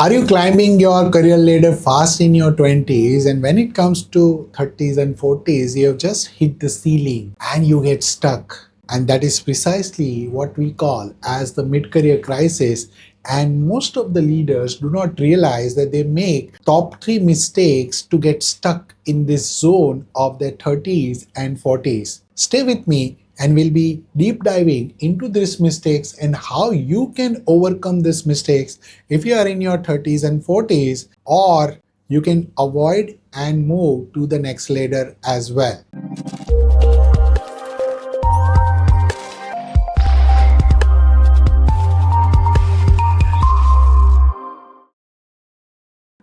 Are you climbing your career ladder fast in your 20s, and when it comes to 30s and 40s, you have just hit the ceiling and you get stuck? And that is precisely what we call as the mid-career crisis. And most of the leaders do not realize that they make top three mistakes to get stuck in this zone of their 30s and 40s. Stay with me and we'll be deep diving into these mistakes and how you can overcome these mistakes if you are in your 30s and 40s, or you can avoid and move to the next ladder as well.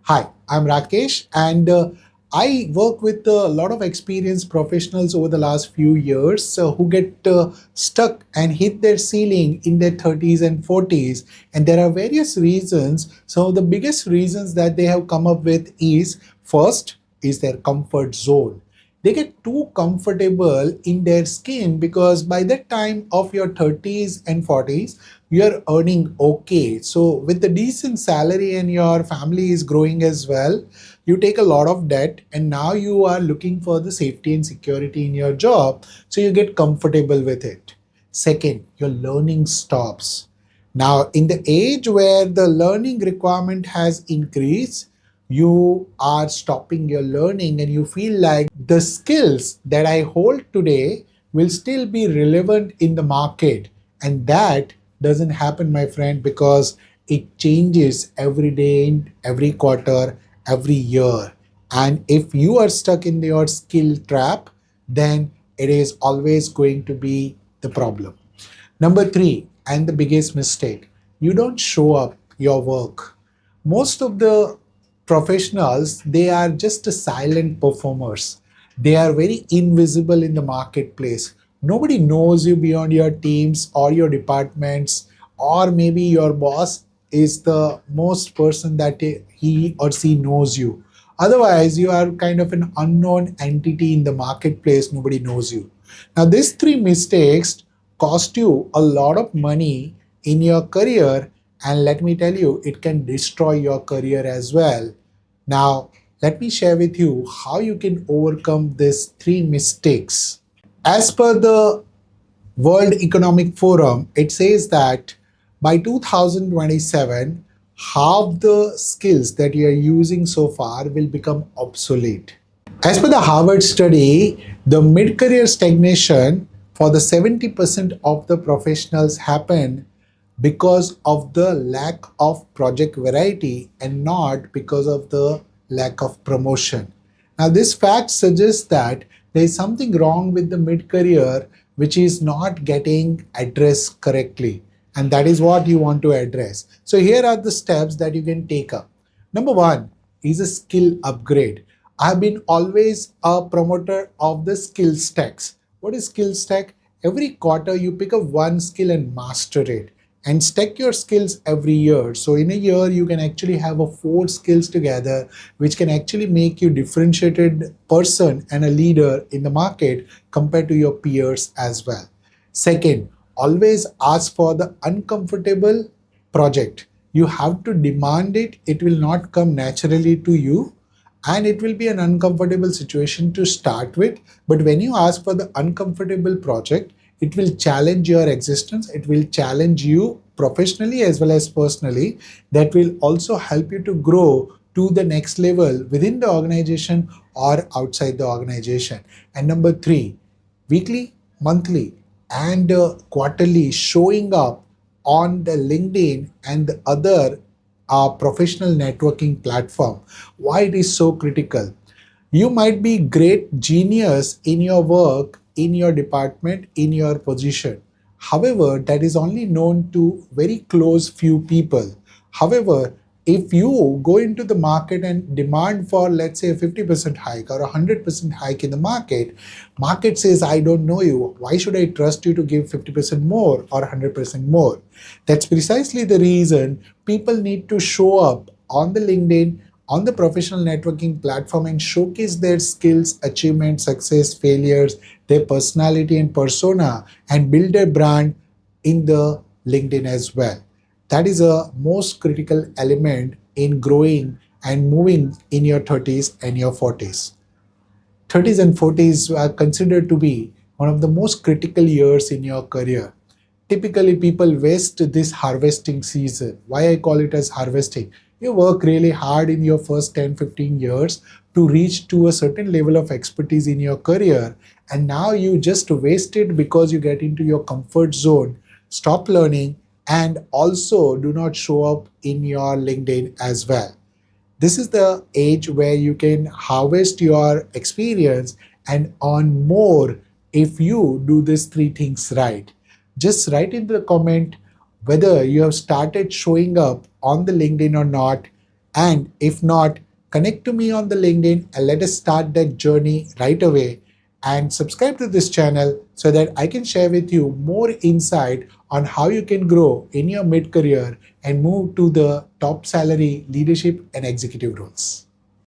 Hi, I'm Rakesh, and I work with a lot of experienced professionals over the last few years who get stuck and hit their ceiling in their 30s and 40s. And there are various reasons. So, the biggest reasons that they have come up with is first is their comfort zone. They get too comfortable in their skin because by the time of your 30s and 40s, you're earning okay. So, with the decent salary and your family is growing as well, you take a lot of debt and now you are looking for the safety and security in your job. So, you get comfortable with it. Second, your learning stops. Now, in the age where the learning requirement has increased, you are stopping your learning and you feel like the skills that I hold today will still be relevant in the market. And that doesn't happen, my friend, because it changes every day, every quarter, every year. And if you are stuck in your skill trap, then it is always going to be the problem. Number three, and the biggest mistake, you don't show up your work. Most of the professionals, they are just silent performers. They are very invisible in the marketplace. Nobody knows you beyond your teams or your departments, or maybe your boss is the most person that he or she knows you. Otherwise, you are kind of an unknown entity in the marketplace. Nobody knows you. Now, these three mistakes cost you a lot of money in your career, and let me tell you, it can destroy your career as well. Now, let me share with you how you can overcome these three mistakes. As per the World Economic Forum, it says that by 2027, half the skills that you are using so far will become obsolete. As per the Harvard study, the mid-career stagnation for the 70% of the professionals happen because of the lack of project variety and not because of the lack of promotion. Now, this fact suggests that there is something wrong with the mid-career which is not getting addressed correctly. And that is what you want to address. So here are the steps that you can take up. Number one is a skill upgrade. I've been always a promoter of the skill stacks. What is skill stack? Every quarter you pick up one skill and master it and stack your skills every year. So in a year you can actually have a four skills together which can actually make you differentiated person and a leader in the market compared to your peers as well. Second, always ask for the uncomfortable project. You have to demand it. It will not come naturally to you and it will be an uncomfortable situation to start with. But when you ask for the uncomfortable project, it will challenge your existence. It will challenge you professionally as well as personally. That will also help you to grow to the next level within the organization or outside the organization. And number three, weekly, monthly, and quarterly showing up on the LinkedIn and the other professional networking platform. Why it is so critical? You might be great genius in your work, in your department, in your position. However, that is only known to very close few people. However, if you go into the market and demand for, let's say, a 50% hike or a 100% hike in the market says, I don't know you. Why should I trust you to give 50% more or 100% more? That's precisely the reason people need to show up on the LinkedIn, on the professional networking platform and showcase their skills, achievements, success, failures, their personality and persona, and build a brand in the LinkedIn as well. That is a most critical element in growing and moving in your 30s and your 40s. 30s and 40s are considered to be one of the most critical years in your career. Typically, people waste this harvesting season. Why I call it as harvesting? You work really hard in your first 10, 15 years to reach to a certain level of expertise in your career, and now you just waste it because you get into your comfort zone, stop learning, and also do not show up in your LinkedIn as well. This is the age where you can harvest your experience and earn more if you do these three things right. Just write in the comment whether you have started showing up on the LinkedIn or not. And if not, connect to me on the LinkedIn and let us start that journey right away. And subscribe to this channel so that I can share with you more insight on how you can grow in your mid career and move to the top salary, leadership, and executive roles.